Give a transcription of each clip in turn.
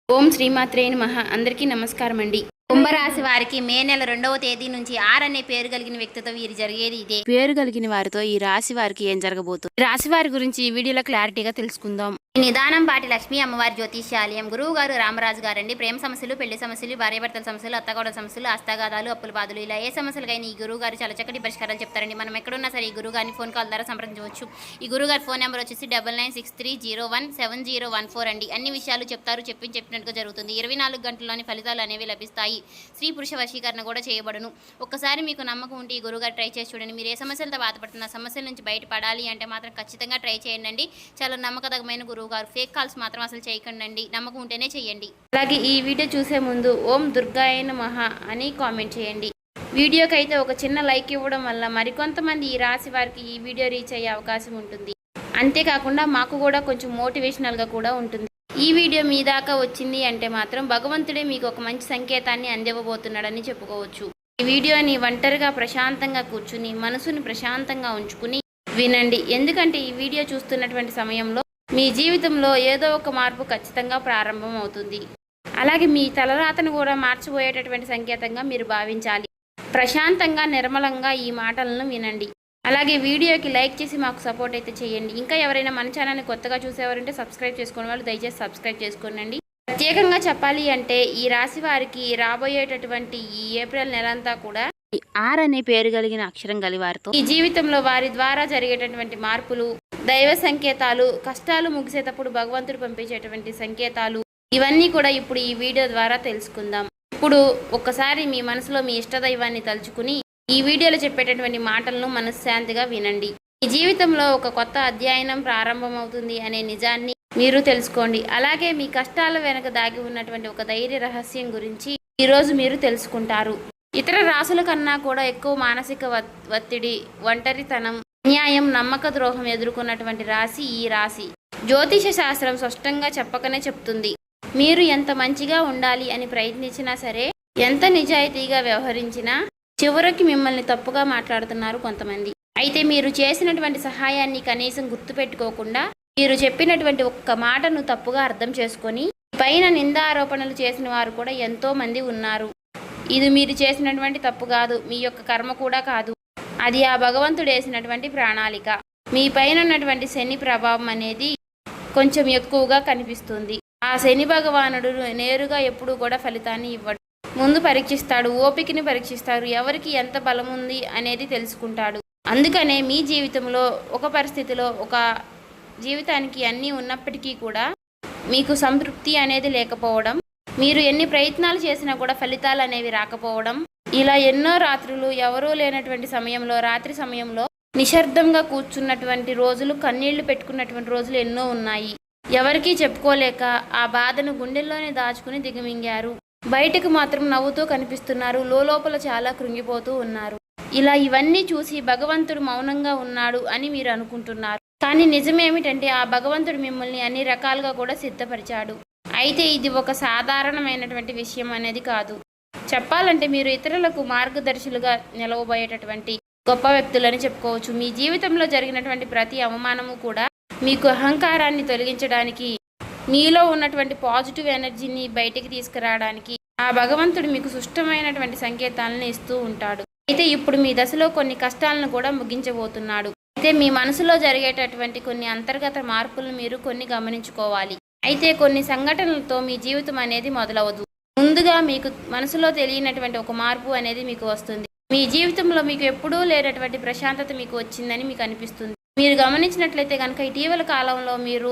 ఓం శ్రీమాత్రే నమః. అందరికీ నమస్కారం అండి. కుంభరాశి వారికి మే నెల 2వ తేదీ నుంచి ఆర్ అనే పేరు కలిగిన వ్యక్తితో వీరు జరిగేది ఇదే. పేరు కలిగిన వారితో ఈ రాశి వారికి ఏం జరగబోతుంది, రాశి వారి గురించి ఈ వీడియోలో క్లారిటీగా తెలుసుకుందాం. నిదానం పాటి లక్ష్మీ అమ్మవారి జ్యోతిష్యాలయం గురువు గారు రామరాజు గారండి. ప్రేమ సమస్యలు, పెళ్లి సమస్యలు, భార్యాభర్తల సమస్యలు, అత్తగోడల సమస్యలు, హస్తగాదాలు, అప్పుల బాధలు, ఇలా ఏ సమస్యలకైనా ఈ గురువు గారు చాలా చక్కటి పరిష్కారాలు చెప్తారండి. మనం ఎక్కడున్నా సరే ఈ గురువు గారిని ఫోన్ కాల్ ద్వారా సంప్రదించవచ్చు. ఈ గురువు గారి ఫోన్ నెంబర్ వచ్చేసి 9963017014 అండి. అన్ని విషయాలు చెప్తారు, చెప్పినట్టుగా జరుగుతుంది. 24 గంటల్లోని ఫలితాలు అనేవి లభిస్తాయి. స్త్రీ పురుష వశీకరణ కూడా చేయబడును. ఒక్కసారి మీకు నమ్మకం ఉంటే ఈ గురువుగారు ట్రై చేసి చూడండి. మీరు ఏ సమస్యలతో బాధపడుతున్న సమస్యల నుంచి బయటపడాలి అంటే మాత్రం ఖచ్చితంగా ట్రై చేయండి. చాలా నమ్మకదగమైన గురువు గారు. ఫేక్ కాల్స్ మాత్రం అసలు చేయకండి, నమ్మకం ఉంటేనే చేయండి. అలాగే ఈ వీడియో చూసే ముందు ఓం దుర్గాయ నమః అని కామెంట్ చేయండి. వీడియోకి అయితే ఒక చిన్న లైక్ ఇవ్వడం వల్ల మరికొంతమంది ఈ రాశి వారికి ఈ వీడియో రీచ్ అయ్యే అవకాశం ఉంటుంది. అంతేకాకుండా మాకు కూడా కొంచెం మోటివేషనల్గా కూడా ఉంటుంది. ఈ వీడియో మీ దాకా వచ్చింది అంటే మాత్రం భగవంతుడే మీకు ఒక మంచి సంకేతాన్ని అందివ్వబోతున్నాడని చెప్పుకోవచ్చు. ఈ వీడియోని ఒంటరిగా ప్రశాంతంగా కూర్చుని మనసుని ప్రశాంతంగా ఉంచుకుని వినండి. ఎందుకంటే ఈ వీడియో చూస్తున్నటువంటి సమయంలో మీ జీవితంలో ఏదో ఒక మార్పు ఖచ్చితంగా ప్రారంభం అవుతుంది. అలాగే మీ తలరాతను కూడా మార్చిపోయేటటువంటి సంకేతంగా మీరు భావించాలి. ప్రశాంతంగా నిర్మలంగా ఈ మాటలను వినండి. అలాగే వీడియోకి లైక్ చేసి మాకు సపోర్ట్ అయితే చేయండి. ఇంకా ఎవరైనా మన ఛానల్ని కొత్తగా చూసేవారంటే సబ్స్క్రైబ్ చేసుకునే వాళ్ళు దయచేసి సబ్స్క్రైబ్ చేసుకోండి. ప్రత్యేకంగా చెప్పాలి అంటే ఈ రాశి వారికి రాబోయేటటువంటి ఈ ఏప్రిల్ నెలంతా కూడా ఆర్ అనే పేరు కలిగిన అక్షరం కలివారితో ఈ జీవితంలో వారి ద్వారా జరిగేటటువంటి మార్పులు, దైవ సంకేతాలు, కష్టాలు ముగిసేటప్పుడు భగవంతుడు పంపించేటువంటి సంకేతాలు, ఇవన్నీ కూడా ఇప్పుడు ఈ వీడియో ద్వారా తెలుసుకుందాం. ఇప్పుడు ఒక్కసారి మీ మనసులో మీ ఇష్టదైవాన్ని తలుచుకుని ఈ వీడియోలో చెప్పేటటువంటి మాటలను మనశ్శాంతిగా వినండి. ఈ జీవితంలో ఒక కొత్త అధ్యయనం ప్రారంభమవుతుంది అనే నిజాన్ని మీరు తెలుసుకోండి. అలాగే మీ కష్టాల వెనక దాగి ఉన్నటువంటి ఒక ధైర్య రహస్యం గురించి ఈరోజు మీరు తెలుసుకుంటారు. ఇతర రాశుల కన్నా కూడా ఎక్కువ మానసిక ఒత్తిడి, ఒంటరితనం, అన్యాయం, నమ్మక ద్రోహం ఎదుర్కొన్నటువంటి రాశి ఈ రాశి. జ్యోతిష శాస్త్రం స్పష్టంగా చెప్పకనే చెప్తుంది. మీరు ఎంత మంచిగా ఉండాలి అని ప్రయత్నించినా సరే, ఎంత నిజాయితీగా వ్యవహరించినా చివరికి మిమ్మల్ని తప్పుగా మాట్లాడుతున్నారు కొంతమంది. అయితే మీరు చేసినటువంటి సహాయాన్ని కనీసం గుర్తుపెట్టుకోకుండా మీరు చెప్పినటువంటి ఒక్క మాటను తప్పుగా అర్థం చేసుకొని పైన నిందారోపణలు చేసిన వారు కూడా ఎంతో మంది ఉన్నారు. ఇది మీరు చేసినటువంటి తప్పు కాదు, మీ యొక్క కర్మ కూడా కాదు, అది ఆ భగవంతుడు వేసినటువంటి ప్రణాళిక. మీ పైన ఉన్నటువంటి శని ప్రభావం అనేది కొంచెం ఎక్కువగా కనిపిస్తుంది. ఆ శని భగవానుడు నేరుగా ఎప్పుడూ కూడా ఫలితాన్ని ఇవ్వడు. ముందు పరీక్షిస్తాడు, ఓపికని పరీక్షిస్తాడు, ఎవరికి ఎంత బలం ఉంది అనేది తెలుసుకుంటాడు. అందుకనే మీ జీవితంలో ఒక పరిస్థితిలో ఒక జీవితానికి అన్నీ ఉన్నప్పటికీ కూడా మీకు సంతృప్తి అనేది లేకపోవడం, మీరు ఎన్ని ప్రయత్నాలు చేసినా కూడా ఫలితాలు అనేవి రాకపోవడం, ఇలా ఎన్నో రాత్రులు ఎవరూ లేనటువంటి సమయంలో, రాత్రి సమయంలో నిశ్శబ్దంగా కూర్చున్నటువంటి రోజులు, కన్నీళ్లు పెట్టుకున్నటువంటి రోజులు ఎన్నో ఉన్నాయి. ఎవరికీ చెప్పుకోలేక ఆ బాధను గుండెల్లోనే దాచుకుని దిగమింగారు. బయటకు మాత్రం నవ్వుతూ కనిపిస్తున్నారు, లోపల చాలా కృంగిపోతూ ఉన్నారు. ఇలా ఇవన్నీ చూసి భగవంతుడు మౌనంగా ఉన్నాడు అని మీరు అనుకుంటున్నారు. కానీ నిజమేమిటంటే ఆ భగవంతుడు మిమ్మల్ని అన్ని రకాలుగా కూడా సిద్ధపరిచాడు. అయితే ఇది ఒక సాధారణమైనటువంటి విషయం అనేది కాదు. చెప్పాలంటే మీరు ఇతరులకు మార్గదర్శులుగా నిలవబోయేటటువంటి గొప్ప వ్యక్తులని చెప్పుకోవచ్చు. మీ జీవితంలో జరిగినటువంటి ప్రతి అవమానము కూడా మీకు అహంకారాన్ని తొలగించడానికి, మీలో ఉన్నటువంటి పాజిటివ్ ఎనర్జీని బయటికి తీసుకురావడానికి ఆ భగవంతుడు మీకు సుష్టమైనటువంటి సంకేతాలను ఇస్తూ ఉంటాడు. అయితే ఇప్పుడు మీ దశలో కొన్ని కష్టాలను కూడా ముగించబోతున్నాడు. అయితే మీ మనసులో జరిగేటటువంటి కొన్ని అంతర్గత మార్పులను మీరు కొన్ని గమనించుకోవాలి. అయితే కొన్ని సంఘటనలతో మీ జీవితం అనేది మొదలవదు. ముందుగా మీకు మనసులో తెలియనటువంటి ఒక మార్పు అనేది మీకు వస్తుంది. మీ జీవితంలో మీకు ఎప్పుడూ లేనటువంటి ప్రశాంతత మీకు వచ్చిందని మీకు అనిపిస్తుంది. మీరు గమనించినట్లయితే కనుక ఇటీవల కాలంలో మీరు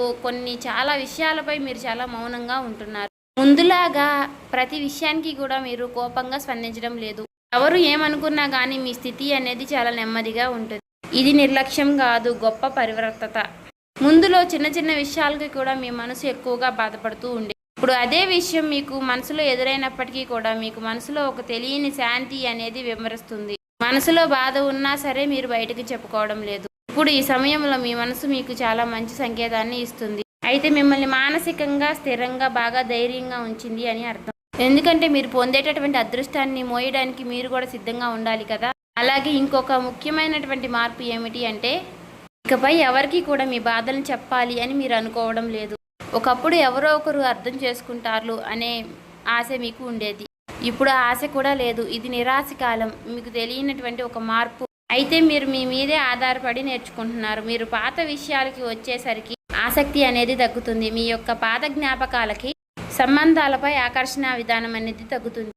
చాలా విషయాలపై మీరు చాలా మౌనంగా ఉంటున్నారు. ముందులాగా ప్రతి విషయానికి కూడా మీరు కోపంగా స్పందించడం లేదు. ఎవరు ఏమనుకున్నా కానీ మీ స్థితి అనేది చాలా నెమ్మదిగా ఉంటుంది. ఇది నిర్లక్ష్యం కాదు, గొప్ప పరివర్తత. ముందులో చిన్న చిన్న విషయాలకి కూడా మీ మనసు ఎక్కువగా బాధపడుతూ ఉండే, ఇప్పుడు అదే విషయం మీకు మనసులో ఎదురైనప్పటికీ కూడా మీకు మనసులో ఒక తెలియని శాంతి అనేది విమరిస్తుంది. మనసులో బాధ ఉన్నా సరే మీరు బయటకు చెప్పుకోవడం లేదు. ఇప్పుడు ఈ సమయంలో మీ మనసు మీకు చాలా మంచి సంకేతాన్ని ఇస్తుంది. అయితే మిమ్మల్ని మానసికంగా స్థిరంగా బాగా ధైర్యంగా ఉంచింది అని అర్థం. ఎందుకంటే మీరు పొందేటటువంటి అదృష్టాన్ని మోయడానికి మీరు కూడా సిద్ధంగా ఉండాలి కదా. అలాగే ఇంకొక ముఖ్యమైనటువంటి మార్పు ఏమిటి అంటే ఇకపై ఎవరికి కూడా మీ బాధలను చెప్పాలి అని మీరు అనుకోవడం లేదు. ఒకప్పుడు ఎవరో ఒకరు అర్థం చేసుకుంటారు అనే ఆశ మీకు ఉండేది. ఇప్పుడు ఆ ఆశ కూడా లేదు. ఇది నిరాశ కాలం. మీకు తెలియనటువంటి ఒక మార్పు. అయితే మీరు మీ మీదే ఆధారపడి నేర్చుకుంటున్నారు. మీరు పాత విషయాలకి వచ్చేసరికి ఆసక్తి అనేది తగ్గుతుంది. మీ యొక్క పాత జ్ఞాపకాలకి, సంబంధాలపై ఆకర్షణ విధానం అనేది తగ్గుతుంది.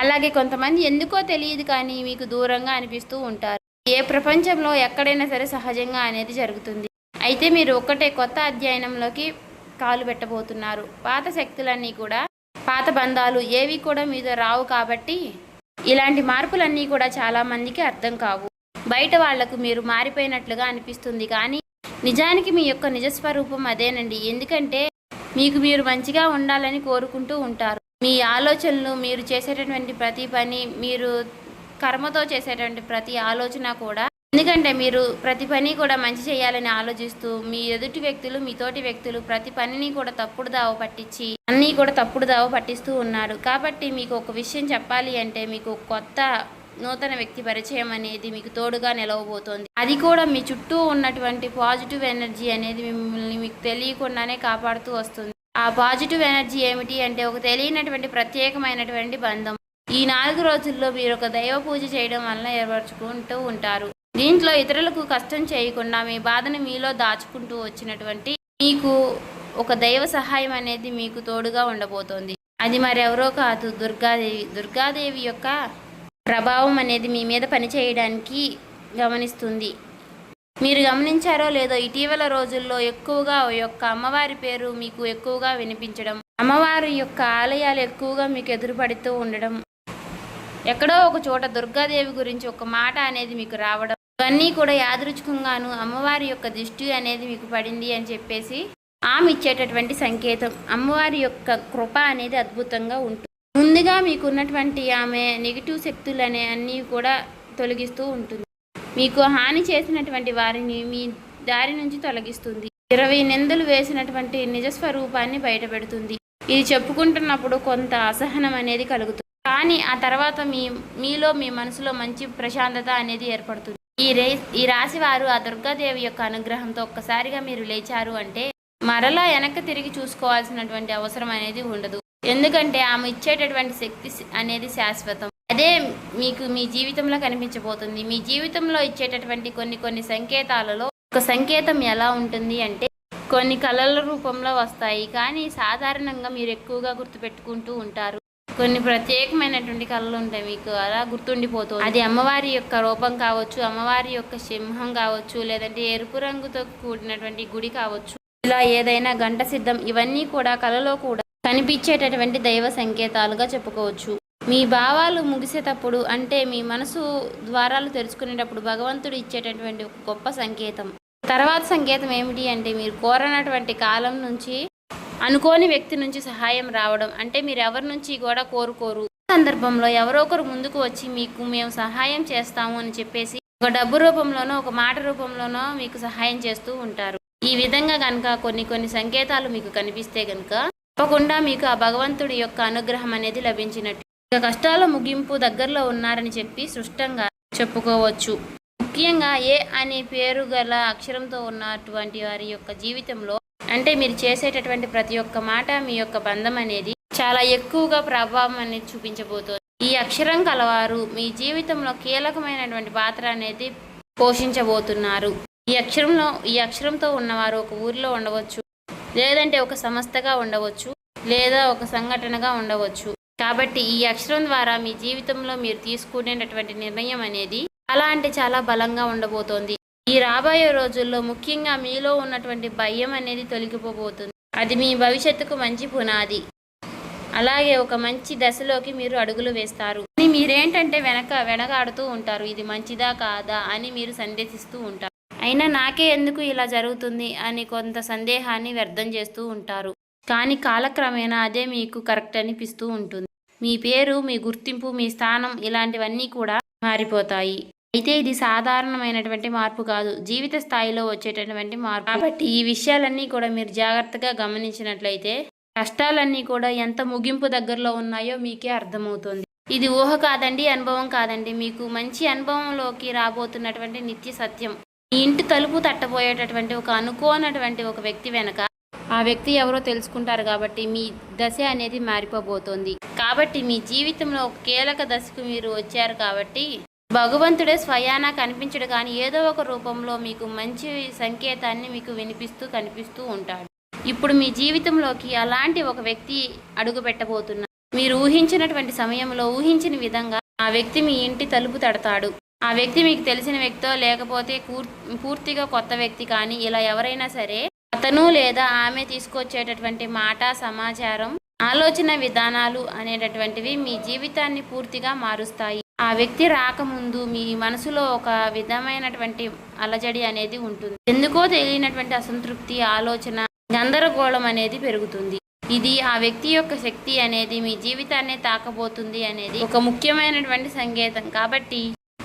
అలాగే కొంతమంది ఎందుకో తెలియదు కానీ మీకు దూరంగా అనిపిస్తూ ఉంటారు. ఏ ప్రపంచంలో ఎక్కడైనా సరే సహజంగా అనేది జరుగుతుంది. అయితే మీరు ఒక్కటే కొత్త అధ్యయనంలోకి కాలు పెట్టబోతున్నారు. పాత శక్తులన్నీ కూడా, పాత బంధాలు ఏవి కూడా మీతో రావు. కాబట్టి ఇలాంటి మార్పులన్నీ కూడా చాలామందికి అర్థం కావు. బయట వాళ్లకు మీరు మారిపోయినట్లుగా అనిపిస్తుంది కానీ నిజానికి మీ యొక్క నిజస్వరూపం అదేనండి. ఎందుకంటే మీకు మీరు మంచిగా ఉండాలని కోరుకుంటూ ఉంటారు. మీ ఆలోచనలు, మీరు చేసేటటువంటి ప్రతి పని, మీరు కర్మతో చేసేటువంటి ప్రతి ఆలోచన కూడా, ఎందుకంటే మీరు ప్రతి పని కూడా మంచి చేయాలని ఆలోచిస్తూ మీ ఎదుటి వ్యక్తులు, మీ తోటి వ్యక్తులు ప్రతి పనిని కూడా తప్పుడు దావ పట్టించి అన్నీ కూడా తప్పుడు దావ పట్టిస్తూ ఉన్నారు. కాబట్టి మీకు ఒక విషయం చెప్పాలి అంటే మీకు కొత్త నూతన వ్యక్తి పరిచయం అనేది మీకు తోడుగా నిలవబోతోంది. అది కూడా మీ చుట్టూ ఉన్నటువంటి పాజిటివ్ ఎనర్జీ అనేది మిమ్మల్ని మీకు తెలియకుండానే కాపాడుతూ వస్తుంది. ఆ పాజిటివ్ ఎనర్జీ ఏమిటి అంటే ఒక తెలియనటువంటి ప్రత్యేకమైనటువంటి బంధం. ఈ 4 రోజుల్లో మీరు ఒక దైవ పూజ చేయడం వల్ల ఏర్పరచుకుంటూ ఉంటారు. దీంట్లో ఇతరులకు కష్టం చేయకుండా మీ బాధను మీలో దాచుకుంటూ వచ్చినటువంటి మీకు ఒక దైవ సహాయం అనేది మీకు తోడుగా ఉండబోతోంది. అది మరెవరో కాదు, దుర్గాదేవి. దుర్గాదేవి యొక్క ప్రభావం అనేది మీ మీద పనిచేయడానికి గమనిస్తుంది. మీరు గమనించారో లేదో ఇటీవల రోజుల్లో ఎక్కువగా యొక్క అమ్మవారి పేరు మీకు ఎక్కువగా వినిపించడం, అమ్మవారి యొక్క ఆలయాలు ఎక్కువగా మీకు ఎదురుపడుతూ ఉండడం, ఎక్కడో ఒక చోట దుర్గాదేవి గురించి ఒక మాట అనేది మీకు రావడం, ఇవన్నీ కూడా యాదృచ్ఛికంగాను అమ్మవారి యొక్క దృష్టి అనేది మీకు పడింది అని చెప్పేసి ఆమె ఇచ్చేటటువంటి సంకేతం. అమ్మవారి యొక్క కృప అనేది అద్భుతంగా ఉంటుంది. ముందుగా మీకు ఉన్నటువంటి ఆమె నెగిటివ్ శక్తులు అనే అన్నీ కూడా తొలగిస్తూ ఉంటుంది. మీకు హాని చేసినటువంటి వారిని మీ దారి నుంచి తొలగిస్తుంది. 20 నిందలు వేసినటువంటి నిజస్వరూపాన్ని బయటపెడుతుంది. ఇది చెప్పుకుంటున్నప్పుడు కొంత అసహనం అనేది కలుగుతుంది. కానీ ఆ తర్వాత మీలో మీ మనసులో మంచి ప్రశాంతత అనేది ఏర్పడుతుంది. ఈ రాశి వారు ఆ దుర్గాదేవి యొక్క అనుగ్రహంతో ఒక్కసారిగా మీరు లేచారు అంటే మరలా వెనక్కి తిరిగి చూసుకోవాల్సినటువంటి అవసరం అనేది ఉండదు. ఎందుకంటే ఆమె ఇచ్చేటటువంటి శక్తి అనేది శాశ్వతం. అదే మీకు మీ జీవితంలో కనిపించబోతుంది. మీ జీవితంలో ఇచ్చేటటువంటి కొన్ని సంకేతాలలో ఒక సంకేతం ఎలా ఉంటుంది అంటే కొన్ని కళల రూపంలో వస్తాయి. కానీ సాధారణంగా మీరు ఎక్కువగా గుర్తుపెట్టుకుంటూ ఉంటారు. కొన్ని ప్రత్యేకమైనటువంటి కళలు ఉంటాయి, మీకు అలా గుర్తుండిపోతుంది. అది అమ్మవారి యొక్క రూపం కావచ్చు, అమ్మవారి యొక్క సింహం కావచ్చు, లేదంటే ఎరుపు రంగుతో కూడినటువంటి గుడి కావచ్చు, ఇలా ఏదైనా గంట సిద్ధం, ఇవన్నీ కూడా కళలో కూడా కనిపించేటటువంటి దైవ సంకేతాలుగా చెప్పుకోవచ్చు. మీ భావాలు ముగిసేటప్పుడు అంటే మీ మనసు ద్వారాలు తెరుచుకునేటప్పుడు భగవంతుడు ఇచ్చేటటువంటి ఒక గొప్ప సంకేతం. తర్వాత సంకేతం ఏమిటి అంటే మీరు కోరనటువంటి కాలం నుంచి అనుకోని వ్యక్తి నుంచి సహాయం రావడం. అంటే మీరు ఎవరి నుంచి కూడా కోరుకోరు, సందర్భంలో ఎవరో ఒకరు ముందుకు వచ్చి మీకు మేము సహాయం చేస్తాము అని చెప్పేసి ఒక డబ్బు రూపంలోనో ఒక మాట రూపంలోనో మీకు సహాయం చేస్తూ ఉంటారు. ఈ విధంగా కనుక కొన్ని సంకేతాలు మీకు కనిపిస్తే కనుక తప్పకుండా మీకు ఆ భగవంతుడి యొక్క అనుగ్రహం అనేది లభించినట్టు. ఇక కష్టాల ముగింపు దగ్గరలో ఉన్నారని చెప్పి స్పష్టంగా చెప్పుకోవచ్చు. ముఖ్యంగా ఏ అనే పేరు గల అక్షరంతో ఉన్నటువంటి వారి యొక్క జీవితంలో అంటే మీరు చేసేటటువంటి ప్రతి ఒక్క మాట మీ యొక్క బంధం అనేది చాలా ఎక్కువగా ప్రభావం అనేది చూపించబోతోంది. ఈ అక్షరం కలవారు మీ జీవితంలో కీలకమైనటువంటి పాత్ర అనేది పోషించబోతున్నారు. ఈ అక్షరంతో ఉన్నవారు ఒక ఊరిలో ఉండవచ్చు, లేదంటే ఒక సంస్థగా ఉండవచ్చు, లేదా ఒక సంఘటనగా ఉండవచ్చు. కాబట్టి ఈ అక్షరం ద్వారా మీ జీవితంలో మీరు తీసుకునేటటువంటి నిర్ణయం అనేది చాలా అంటే చాలా బలంగా ఉండబోతోంది. ఈ రాబోయే రోజుల్లో ముఖ్యంగా మీలో ఉన్నటువంటి భయం అనేది తొలగిపోబోతుంది. అది మీ భవిష్యత్తుకు మంచి పునాది. అలాగే ఒక మంచి దశలోకి మీరు అడుగులు వేస్తారు. మీరేంటంటే వెనకాడుతూ ఉంటారు. ఇది మంచిదా కాదా అని మీరు సందేహిస్తూ ఉంటారు. అయినా నాకే ఎందుకు ఇలా జరుగుతుంది అని కొంత సందేహాన్ని వ్యర్థం చేస్తూ ఉంటారు. కానీ కాలక్రమేణా అదే మీకు కరెక్ట్ అనిపిస్తూ ఉంటుంది. మీ పేరు, మీ గుర్తింపు, మీ స్థానం ఇలాంటివన్నీ కూడా మారిపోతాయి. అయితే ఇది సాధారణమైనటువంటి మార్పు కాదు, జీవిత స్థాయిలో వచ్చేటటువంటి మార్పు. కాబట్టి ఈ విషయాలన్నీ కూడా మీరు జాగ్రత్తగా గమనించినట్లయితే కష్టాలన్నీ కూడా ఎంత ముగింపు దగ్గరలో ఉన్నాయో మీకే అర్థమవుతుంది. ఇది ఊహ కాదండి, అనుభవం కాదండి, మీకు మంచి అనుభవంలోకి రాబోతున్నటువంటి నిత్య సత్యం. మీ ఇంటి తలుపు తట్టబోయేటటువంటి ఒక అనుకోనటువంటి ఒక వ్యక్తి వెనక ఆ వ్యక్తి ఎవరో తెలుసుకుంటారు కాబట్టి మీ దశ అనేది మారిపోబోతోంది. కాబట్టి మీ జీవితంలో ఒక కీలక దశకు మీరు వచ్చారు కాబట్టి భగవంతుడే స్వయానా కనిపించడు కానీ ఏదో ఒక రూపంలో మీకు మంచి సంకేతాన్ని మీకు వినిపిస్తూ కనిపిస్తూ ఉంటాడు. ఇప్పుడు మీ జీవితంలోకి అలాంటి ఒక వ్యక్తి అడుగు పెట్టబోతున్నారు. మీరు ఊహించినటువంటి సమయంలో ఊహించిన విధంగా ఆ వ్యక్తి మీ ఇంటి తలుపు తడతాడు. ఆ వ్యక్తి మీకు తెలిసిన వ్యక్తో లేకపోతే పూర్తిగా కొత్త వ్యక్తి కానీ ఇలా ఎవరైనా సరే అతను లేదా ఆమె తీసుకొచ్చేటటువంటి మాట, సమాచారం, ఆలోచన విధానాలు అనేటటువంటివి మీ జీవితాన్ని పూర్తిగా మారుస్తాయి. ఆ వ్యక్తి రాకముందు మీ మనసులో ఒక విధమైనటువంటి అలజడి అనేది ఉంటుంది. ఎందుకో తెలియనటువంటి అసంతృప్తి, ఆలోచన, గందరగోళం అనేది పెరుగుతుంది. ఇది ఆ వ్యక్తి యొక్క శక్తి అనేది మీ జీవితాన్ని తాకబోతుంది అనేది ఒక ముఖ్యమైనటువంటి సంకేతం. కాబట్టి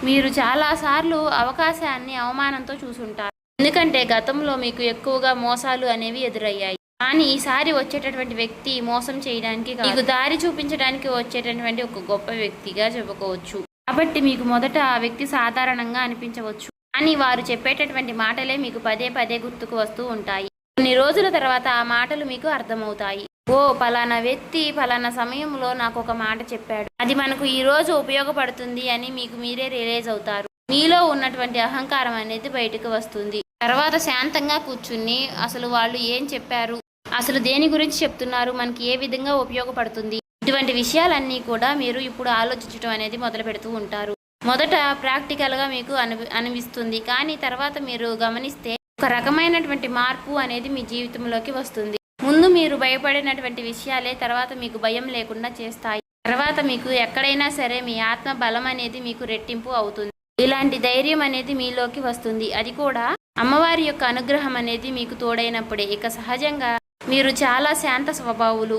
మీరు చాలాసార్లు అవకాశాన్ని అవమానంతో చూసుంటారు. ఎందుకంటే గతంలో మీకు ఎక్కువగా మోసాలు అనేవి ఎదురయ్యాయి. కానీ ఈసారి వచ్చేటటువంటి వ్యక్తి మోసం చేయడానికి మీకు దారి చూపించడానికి వచ్చేటటువంటి ఒక గొప్ప వ్యక్తిగా చెప్పుకోవచ్చు. కాబట్టి మీకు మొదట ఆ వ్యక్తి సాధారణంగా అనిపించవచ్చు, కానీ వారు చెప్పేటటువంటి మాటలే మీకు పదే పదే గుర్తుకు వస్తూ ఉంటాయి. కొన్ని రోజుల తర్వాత ఆ మాటలు మీకు అర్థమవుతాయి. ఓ పలానా వ్యక్తి పలానా సమయంలో నాకు ఒక మాట చెప్పాడు, అది మనకు ఈ రోజు ఉపయోగపడుతుంది అని మీకు మీరే రియలైజ్ అవుతారు. మీలో ఉన్నటువంటి అహంకారం అనేది బయటకు వస్తుంది. తర్వాత శాంతంగా కూర్చుని అసలు వాళ్ళు ఏం చెప్పారు, అసలు దేని గురించి చెప్తున్నారు, మనకి ఏ విధంగా ఉపయోగపడుతుంది, ఇటువంటి విషయాలన్నీ కూడా మీరు ఇప్పుడు ఆలోచించడం అనేది మొదలు పెడుతూ ఉంటారు. మొదట ప్రాక్టికల్గా మీకు అనిపిస్తుంది, కానీ తర్వాత మీరు గమనిస్తే ఒక రకమైనటువంటి మార్పు అనేది మీ జీవితంలోకి వస్తుంది. ముందు మీరు భయపడినటువంటి విషయాలే తర్వాత మీకు భయం లేకుండా చేస్తాయి. తర్వాత మీకు ఎక్కడైనా సరే మీ ఆత్మ బలం అనేది మీకు రెట్టింపు అవుతుంది. ఇలాంటి ధైర్యం అనేది మీలోకి వస్తుంది. అది కూడా అమ్మవారి యొక్క అనుగ్రహం అనేది మీకు తోడైనప్పుడే. ఇక సహజంగా మీరు చాలా శాంత స్వభావులు,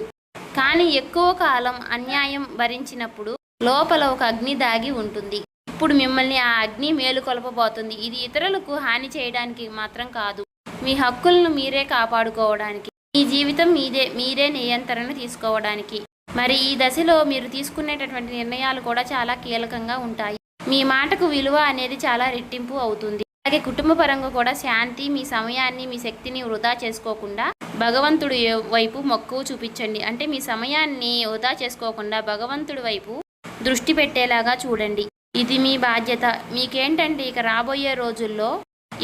కానీ ఎక్కువ కాలం అన్యాయం భరించినప్పుడు లోపల ఒక అగ్ని దాగి ఉంటుంది. ఇప్పుడు మిమ్మల్ని ఆ అగ్ని మేలుకొల్పబోతుంది. ఇది ఇతరులకు హాని చేయడానికి మాత్రం కాదు, మీ హక్కులను మీరే కాపాడుకోవడానికి, మీ జీవితం మీరే నియంత్రణ తీసుకోవడానికి. మరి ఈ దశలో మీరు తీసుకునేటటువంటి నిర్ణయాలు కూడా చాలా కీలకంగా ఉంటాయి. మీ మాటకు విలువ అనేది చాలా రెట్టింపు అవుతుంది. అలాగే కుటుంబ పరంగా కూడా శాంతి, మీ సమయాన్ని, మీ శక్తిని వృధా చేసుకోకుండా భగవంతుడి వైపు మక్కువ చూపించండి. అంటే మీ సమయాన్ని వృధా చేసుకోకుండా భగవంతుడి వైపు దృష్టి పెట్టేలాగా చూడండి. ఇది మీ బాధ్యత. మీకేంటంటే ఇక రాబోయే రోజుల్లో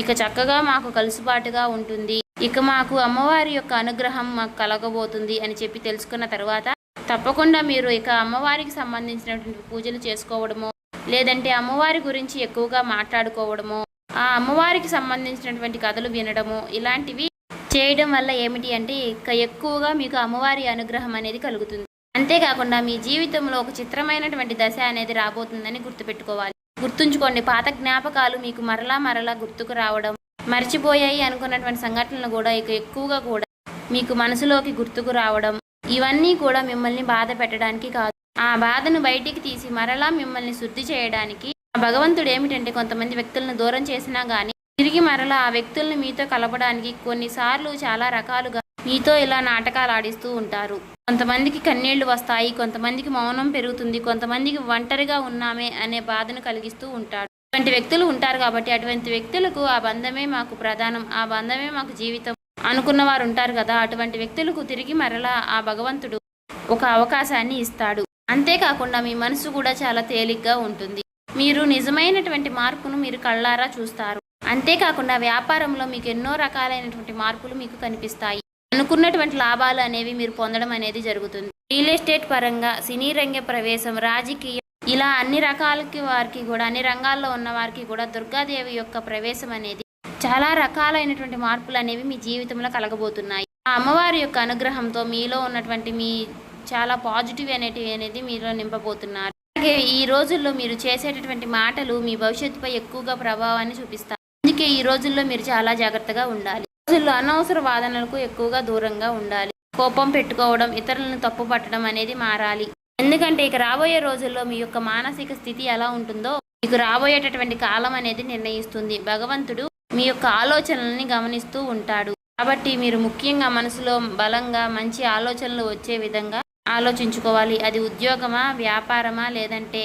ఇక చక్కగా మాకు కలుసుబాటుగా ఉంటుంది, ఇక మాకు అమ్మవారి యొక్క అనుగ్రహం మాకు కలగబోతుంది అని చెప్పి తెలుసుకున్న తర్వాత తప్పకుండా మీరు ఇక అమ్మవారికి సంబంధించినటువంటి పూజలు చేసుకోవడమో, లేదంటే అమ్మవారి గురించి ఎక్కువగా మాట్లాడుకోవడమో, ఆ అమ్మవారికి సంబంధించినటువంటి కథలు వినడము, ఇలాంటివి చేయడం వల్ల ఏమిటి అంటే ఇక ఎక్కువగా మీకు అమ్మవారి అనుగ్రహం అనేది కలుగుతుంది. అంతేకాకుండా మీ జీవితంలో ఒక చిత్రమైనటువంటి దశ అనేది రాబోతుందని గుర్తుపెట్టుకోవాలి. గుర్తుంచుకోండి, పాత జ్ఞాపకాలు మీకు మరలా గుర్తుకు రావడం, మర్చిపోయాయి అనుకున్నటువంటి సంఘటనలు కూడా ఇక ఎక్కువగా కూడా మీకు మనసులోకి గుర్తుకు రావడం, ఇవన్నీ కూడా మిమ్మల్ని బాధ పెట్టడానికి కాదు, ఆ బాధను బయటికి తీసి మరలా మిమ్మల్ని శుద్ధి చేయడానికి. భగవంతుడు ఏమిటంటే కొంతమంది వ్యక్తులను దూరం చేసినా కానీ తిరిగి మరలా ఆ వ్యక్తుల్ని మీతో కలపడానికి కొన్నిసార్లు చాలా రకాలుగా మీతో ఇలా నాటకాలు ఆడిస్తూ ఉంటారు. కొంతమందికి కన్నీళ్లు వస్తాయి, కొంతమందికి మౌనం పెరుగుతుంది, కొంతమందికి ఒంటరిగా ఉన్నామే అనే బాధను కలిగిస్తూ ఉంటాడు. అటువంటి వ్యక్తులు ఉంటారు. కాబట్టి అటువంటి వ్యక్తులకు ఆ బంధమే మాకు ప్రధానం, ఆ బంధమే మాకు జీవితం అనుకున్న వారు ఉంటారు కదా, అటువంటి వ్యక్తులకు తిరిగి మరలా ఆ భగవంతుడు ఒక అవకాశాన్ని ఇస్తాడు. అంతేకాకుండా మీ మనసు కూడా చాలా తేలిగ్గా ఉంటుంది. మీరు నిజమైనటువంటి మార్పును మీరు కళ్ళారా చూస్తారు. అంతేకాకుండా వ్యాపారంలో మీకు ఎన్నో రకాలైనటువంటి మార్పులు మీకు కనిపిస్తాయి. అనుకున్నటువంటి లాభాలు అనేవి మీరు పొందడం అనేది జరుగుతుంది. రియల్ ఎస్టేట్ పరంగా, సినీ రంగ ప్రవేశం, రాజకీయం, ఇలా అన్ని రకాలకి వారికి కూడా, అన్ని రంగాల్లో ఉన్న వారికి కూడా దుర్గాదేవి యొక్క ప్రవేశం అనేది చాలా రకాలైనటువంటి మార్పులు అనేవి మీ జీవితంలో కలగబోతున్నాయి. ఆ అమ్మవారి యొక్క అనుగ్రహంతో మీలో ఉన్నటువంటి మీ చాలా పాజిటివ్ అనేది మీలో నింపబోతున్నారు. అలాగే ఈ రోజుల్లో మీరు చేసేటటువంటి మాటలు మీ భవిష్యత్తుపై ఎక్కువగా ప్రభావాన్ని చూపిస్తాయి. అందుకే ఈ రోజుల్లో మీరు చాలా జాగ్రత్తగా ఉండాలి. రోజుల్లో అనవసర వాదనలకు ఎక్కువగా దూరంగా ఉండాలి. కోపం పెట్టుకోవడం, ఇతరులను తప్పు పట్టడం అనేది మారాలి. ఎందుకంటే ఇక రాబోయే రోజుల్లో మీ యొక్క మానసిక స్థితి ఎలా ఉంటుందో మీకు రాబోయేటటువంటి కాలం అనేది నిర్ణయిస్తుంది. భగవంతుడు మీ యొక్క ఆలోచనల్ని గమనిస్తూ ఉంటాడు. కాబట్టి మీరు ముఖ్యంగా మనసులో బలంగా మంచి ఆలోచనలు వచ్చే విధంగా ఆలోచించుకోవాలి. అది ఉద్యోగమా, వ్యాపారమా, లేదంటే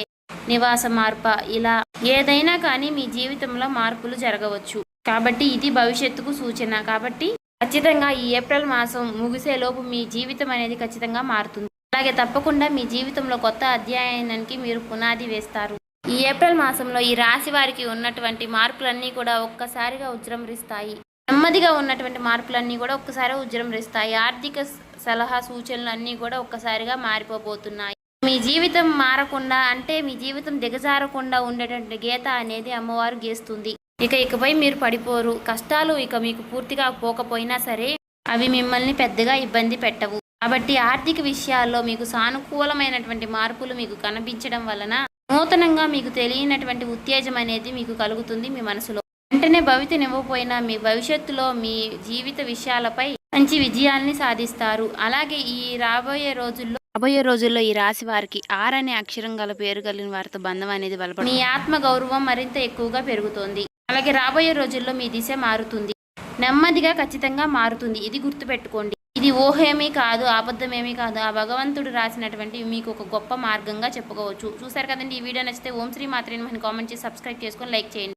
నివాస మార్పా, ఇలా ఏదైనా కానీ మీ జీవితంలో మార్పులు జరగవచ్చు. కాబట్టి ఇది భవిష్యత్తుకు సూచన. కాబట్టి ఖచ్చితంగా ఈ ఏప్రిల్ మాసం ముగిసేలోపు మీ జీవితం అనేది ఖచ్చితంగా మారుతుంది. అలాగే తప్పకుండా మీ జీవితంలో కొత్త అధ్యాయానికి మీరు పునాది వేస్తారు. ఈ ఏప్రిల్ మాసంలో ఈ రాశి వారికి ఉన్నటువంటి మార్పులన్నీ కూడా ఒక్కసారిగా ఉజృంభిస్తాయి. నెమ్మదిగా ఉన్నటువంటి మార్పులన్నీ కూడా ఒక్కసారి ఉజృంభిస్తాయి. ఆర్థిక సలహా సూచనలు అన్నీ కూడా ఒక్కసారిగా మారిపోబోతున్నాయి. మీ జీవితం మారకుండా అంటే మీ జీవితం దిగజారకుండా ఉండేటువంటి గీత అనేది అమ్మవారు గీస్తుంది. ఇకపై మీరు పడిపోరు. కష్టాలు ఇక మీకు పూర్తిగా పోకపోయినా సరే అవి మిమ్మల్ని పెద్దగా ఇబ్బంది పెట్టవు. కాబట్టి ఆర్థిక విషయాల్లో మీకు సానుకూలమైనటువంటి మార్పులు మీకు కనిపించడం వలన నూతనంగా మీకు తెలియనటువంటి ఉత్తేజం అనేది మీకు కలుగుతుంది మీ మనసులో. వెంటనే భవితనివ్వకపోయినా మీ భవిష్యత్తులో మీ జీవిత విషయాలపై మంచి విజయాల్ని సాధిస్తారు. అలాగే ఈ రాబోయే రోజుల్లో ఈ రాశి వారికి ఆర్ అనే అక్షరం గల పేరు కలిగిన వారితో బంధం అనేది బలపడుతుంది. మీ ఆత్మ గౌరవం మరింత ఎక్కువగా పెరుగుతోంది. అలాగే రాబోయే రోజుల్లో మీ దిశ మారుతుంది. నెమ్మదిగా ఖచ్చితంగా మారుతుంది. ఇది గుర్తుపెట్టుకోండి. ఇది ఊహేమీ కాదు, అబద్ధమేమీ కాదు. ఆ భగవంతుడు రాసినటువంటి మీకు ఒక గొప్ప మార్గంగా చెప్పుకోవచ్చు. చూసారు కదండి. ఈ వీడియో నచ్చితే ఓం శ్రీ మాత్రే నమః కామెంట్ చేసి సబ్స్క్రైబ్ చేసుకొని లైక్ చేయండి.